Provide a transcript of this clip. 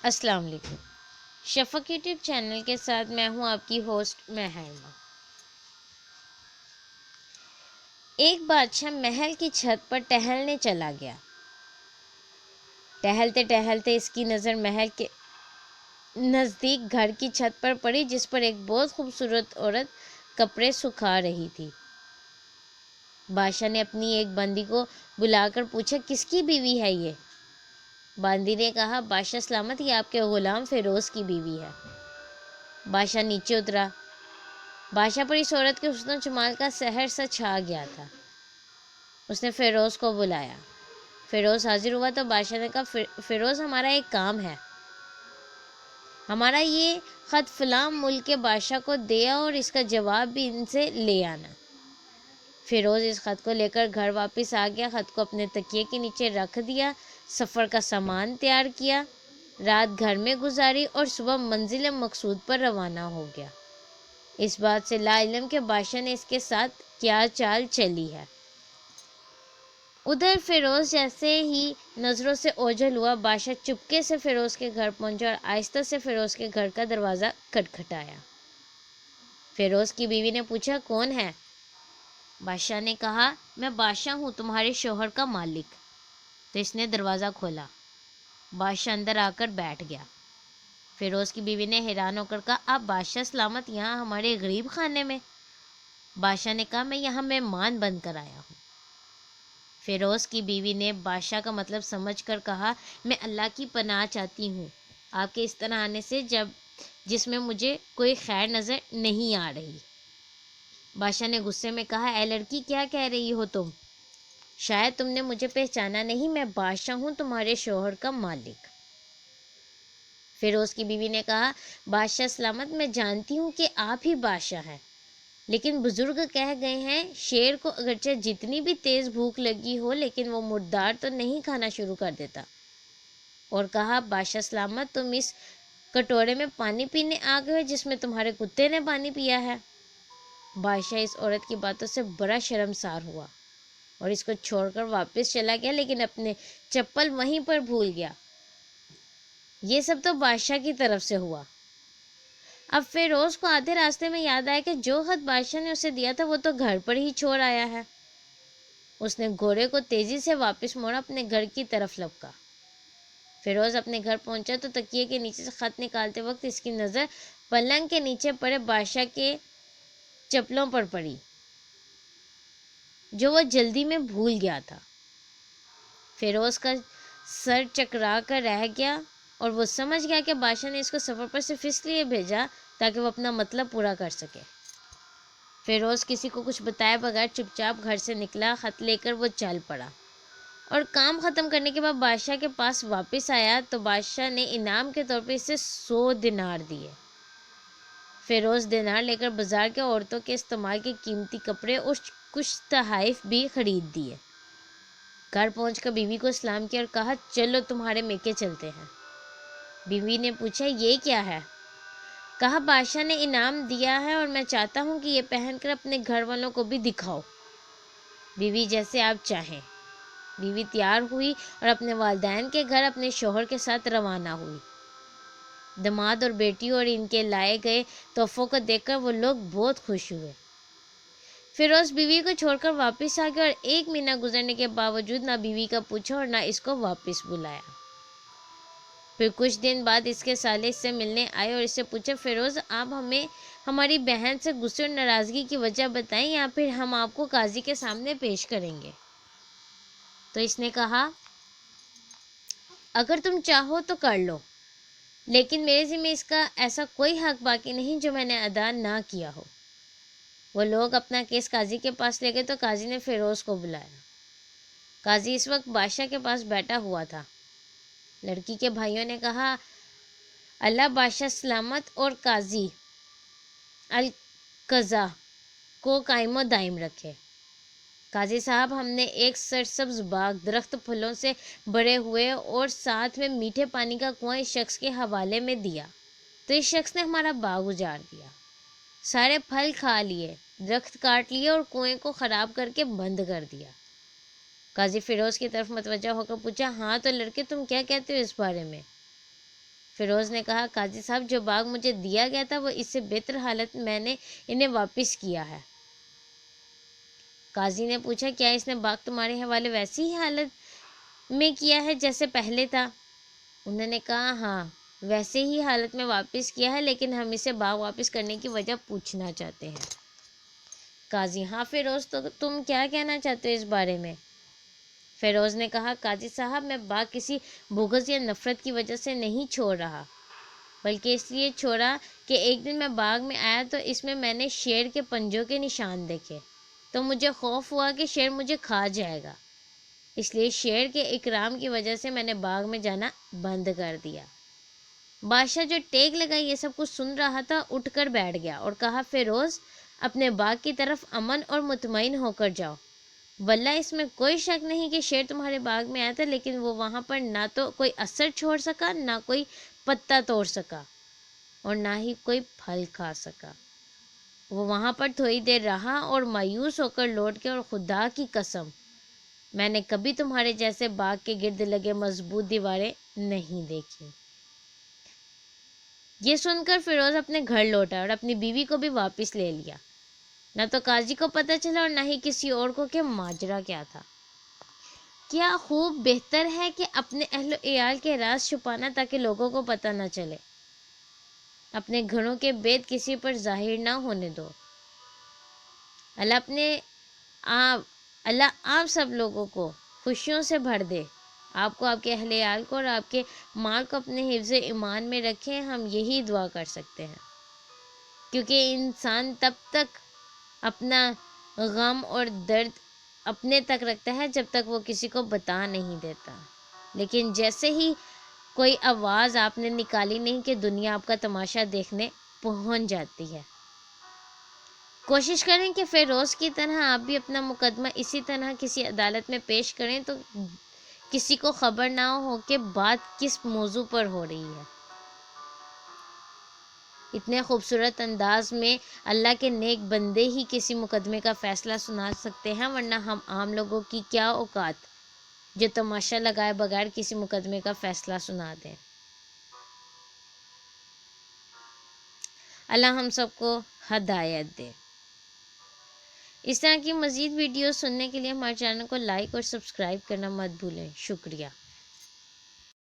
السلام علیکم۔ شفق YouTube channel کے ساتھ میں ہوں آپ کی ہوسٹ محرمہ۔ ایک بادشاہ محل کی چھت پر ٹہلنے چلا گیا۔ ٹہلتے ٹہلتے اس کی نظر محل کے نزدیک گھر کی چھت پر پڑی، جس پر ایک بہت خوبصورت عورت کپڑے سکھا رہی تھی۔ بادشاہ نے اپنی ایک بندی کو بلا کر پوچھا، کس کی بیوی ہے یہ؟ باندی نے کہا، بادشاہ سلامت، یہ آپ کے غلام فیروز کی بیوی ہے۔ بادشاہ نیچے اترا۔ بادشاہ پر اس عورت کے حسن و جمال کا سحر سا چھا گیا تھا۔ اس نے فیروز کو بلایا۔ فیروز حاضر ہوا تو بادشاہ نے کہا، فیروز، ہمارا ایک کام ہے۔ ہمارا یہ خط فلاں ملک کے بادشاہ کو دیا اور اس کا جواب بھی ان سے لے آنا۔ فیروز اس خط کو لے کر گھر واپس آ گیا، خط کو اپنے تکیے کے نیچے رکھ دیا، سفر کا سامان تیار کیا، رات گھر میں گزاری اور صبح منزل مقصود پر روانہ ہو گیا۔ اس بات سے لا علم کہ بادشاہ نے اس کے ساتھ کیا چال چلی ہے۔ ادھر فیروز جیسے ہی نظروں سے اوجھل ہوا، بادشاہ چپکے سے فیروز کے گھر پہنچا اور آہستہ سے فیروز کے گھر کا دروازہ کھٹکھٹایا۔ فیروز کی بیوی نے پوچھا، کون ہے؟ بادشاہ نے کہا، میں بادشاہ ہوں، تمہارے شوہر کا مالک۔ تو اس نے دروازہ کھولا۔ بادشاہ اندر آ کر بیٹھ گیا۔ فیروز کی بیوی نے حیران ہو کر کہا، آپ بادشاہ سلامت یہاں ہمارے غریب خانے میں؟ بادشاہ نے کہا، میں یہاں مہمان بن کر آیا ہوں۔ فیروز کی بیوی نے بادشاہ کا مطلب سمجھ کر کہا، میں اللہ کی پناہ چاہتی ہوں آپ کے اس طرح آنے سے، جس میں مجھے کوئی خیر نظر نہیں آ رہی۔ بادشاہ نے غصے میں کہا، اے لڑکی، کیا کہہ رہی ہو تم؟ شاید تم نے مجھے پہچانا نہیں، میں بادشاہ ہوں، تمہارے شوہر کا مالک۔ فیروز کی بیوی نے کہا، بادشاہ سلامت، میں جانتی ہوں کہ آپ ہی بادشاہ ہیں، لیکن بزرگ کہہ گئے ہیں، شیر کو اگرچہ جتنی بھی تیز بھوک لگی ہو لیکن وہ مردار تو نہیں کھانا شروع کر دیتا۔ اور کہا، بادشاہ سلامت، تم اس کٹورے میں پانی پینے آ گئے ہو جس میں تمہارے کتے نے پانی پیا ہے۔ بادشاہ اس عورت کی باتوں سے بڑا شرمسار ہوا اور اس کو چھوڑ کر واپس چلا گیا، لیکن اپنے چپل وہیں پر بھول گیا۔ یہ سب تو بادشاہ کی طرف سے ہوا۔ اب فیروز کو آدھے راستے میں یاد آیا کہ جو خط بادشاہ نے اسے دیا تھا وہ تو گھر پر ہی چھوڑ آیا ہے۔ اس نے گھوڑے کو تیزی سے واپس موڑا، اپنے گھر کی طرف لپکا۔ فیروز اپنے گھر پہنچا تو تکیے کے نیچے سے خط نکالتے وقت اس کی نظر پلنگ کے نیچے پڑے بادشاہ کے چپلوں پر پڑی، جو وہ جلدی میں بھول گیا تھا۔ فیروز کا سر چکرا کر رہ گیا اور وہ سمجھ گیا کہ بادشاہ نے اس کو سفر پر صرف اس لیے بھیجا تاکہ وہ اپنا مطلب پورا کر سکے۔ فیروز کسی کو کچھ بتائے بغیر چپ چاپ گھر سے نکلا، خط لے کر وہ چل پڑا اور کام ختم کرنے کے بعد بادشاہ کے پاس واپس آیا تو بادشاہ نے انعام کے طور پہ اسے 100 دینار دیے۔ فیروز دینار لے کر بازار کے عورتوں کے استعمال کے قیمتی کپڑے اور کچھ تحائف بھی خرید دیے۔ گھر پہنچ کر بیوی کو سلام کیا اور کہا، چلو تمہارے میکے چلتے ہیں۔ بیوی نے پوچھا، یہ کیا ہے؟ کہا، بادشاہ نے انعام دیا ہے اور میں چاہتا ہوں کہ یہ پہن کر اپنے گھر والوں کو بھی دکھاؤ۔ بیوی، جیسے آپ چاہیں۔ بیوی تیار ہوئی اور اپنے والدین کے گھر اپنے شوہر کے ساتھ روانہ ہوئی۔ داماد اور بیٹی اور ان کے لائے گئے تحفوں کو دیکھ کر وہ لوگ بہت خوش ہوئے۔ فیروز بیوی کو چھوڑ کر واپس آ گیا اور 1 مہینہ گزرنے کے باوجود نہ بیوی کا پوچھا اور نہ اس کو واپس بلایا۔ پھر کچھ دن بعد اس کے سالے اس سے ملنے آئے اور اس سے پوچھا، فیروز، آپ ہمیں ہماری بہن سے غصے اور ناراضگی کی وجہ بتائیں یا پھر ہم آپ کو قاضی کے سامنے پیش کریں گے۔ تو اس نے کہا، اگر تم چاہو تو کر لو، لیکن میرے ذمہ اس کا ایسا کوئی حق باقی نہیں جو میں نے ادا نہ کیا ہو۔ وہ لوگ اپنا کیس قاضی کے پاس لے گئے تو قاضی نے فیروز کو بلایا۔ قاضی اس وقت بادشاہ کے پاس بیٹھا ہوا تھا۔ لڑکی کے بھائیوں نے کہا، اللہ بادشاہ سلامت اور قاضی القضا کو قائم و دائم رکھے۔ قاضی صاحب، ہم نے ایک سرسبز باغ، درخت پھلوں سے بھرے ہوئے اور ساتھ میں میٹھے پانی کا کنواں اس شخص کے حوالے میں دیا تو اس شخص نے ہمارا باغ اجاڑ دیا، سارے پھل کھا لیے، درخت کاٹ لیے اور کنویں کو خراب کر کے بند کر دیا۔ قاضی فیروز کی طرف متوجہ ہو کر پوچھا، ہاں تو لڑکے، تم کیا کہتے ہو اس بارے میں؟ فیروز نے کہا قاضی صاحب جو باغ مجھے دیا گیا تھا وہ اس سے بہتر حالت میں نے انہیں واپس کیا ہے۔ قاضی نے پوچھا کیا اس نے باغ تمہارے حوالے ویسی ہی حالت میں کیا ہے جیسے پہلے تھا؟ انہوں نے کہا ہاں ویسے ہی حالت میں واپس کیا ہے، لیکن ہم اسے باغ واپس کرنے کی وجہ پوچھنا چاہتے ہیں۔ قاضی ہاں فیروز تو تم کیا کہنا چاہتے ہو اس بارے میں؟ فیروز نے کہا قاضی صاحب میں باغ کسی بغض یا نفرت کی وجہ سے نہیں چھوڑ رہا، بلکہ اس لیے چھوڑا کہ ایک دن میں باغ میں آیا تو اس میں نے شیر کے پنجوں کے نشان دیکھے، تو مجھے خوف ہوا کہ شیر مجھے کھا جائے گا، اس لیے شیر کے اکرام کی وجہ سے میں نے باغ میں جانا بند کر دیا۔ بادشاہ جو ٹیک لگائی یہ سب کچھ سن رہا تھا اٹھ کر بیٹھ گیا اور کہا فیروز اپنے باغ کی طرف امن اور مطمئن ہو کر جاؤ، واللہ اس میں کوئی شک نہیں کہ شیر تمہارے باغ میں آیا تھا، لیکن وہ وہاں پر نہ تو کوئی اثر چھوڑ سکا، نہ کوئی پتا توڑ سکا، اور نہ ہی کوئی پھل کھا سکا۔ وہ وہاں پر تھوڑی دیر رہا اور مایوس ہو کر لوٹ گیا، اور خدا کی قسم میں نے کبھی تمہارے جیسے باغ کے گرد لگے مضبوط دیواریں نہیں دیکھی۔ یہ سن کر فیروز اپنے گھر لوٹا اور اپنی بیوی کو بھی واپس لے لیا۔ نہ تو قاضی کو پتہ چلا اور نہ ہی کسی اور کو کہ ماجرا کیا تھا۔ کیا خوب بہتر ہے کہ اپنے اہل و عیال کے راز چھپانا تاکہ لوگوں کو پتہ نہ چلے۔ اپنے گھروں کے بید کسی پر ظاہر نہ ہونے دو۔ اللہ آپ سب لوگوں کو خوشیوں سے بھر دے، آپ کو، آپ کے اہل عیال کو اور آپ کے مال کو اپنے حفظ ایمان میں رکھیں، ہم یہی دعا کر سکتے ہیں، کیونکہ انسان تب تک اپنا غم اور درد اپنے تک رکھتا ہے جب تک وہ کسی کو بتا نہیں دیتا، لیکن جیسے ہی کوئی آواز آپ نے نکالی نہیں کہ دنیا آپ کا تماشا دیکھنے پہنچ جاتی ہے۔ کوشش کریں کہ فیروز کی طرح آپ بھی اپنا مقدمہ اسی طرح کسی عدالت میں پیش کریں تو کسی کو خبر نہ ہو کہ بات کس موضوع پر ہو رہی ہے۔ اتنے خوبصورت انداز میں اللہ کے نیک بندے ہی کسی مقدمے کا فیصلہ سنا سکتے ہیں، ورنہ ہم عام لوگوں کی کیا اوقات جو تماشا لگائے بغیر کسی مقدمے کا فیصلہ سنا دیں۔ اللہ ہم سب کو ہدایت دے۔ اس طرح کی مزید ویڈیوز سننے کے لیے ہمارے چینل کو لائک اور سبسکرائب کرنا مت بھولیں۔ شکریہ۔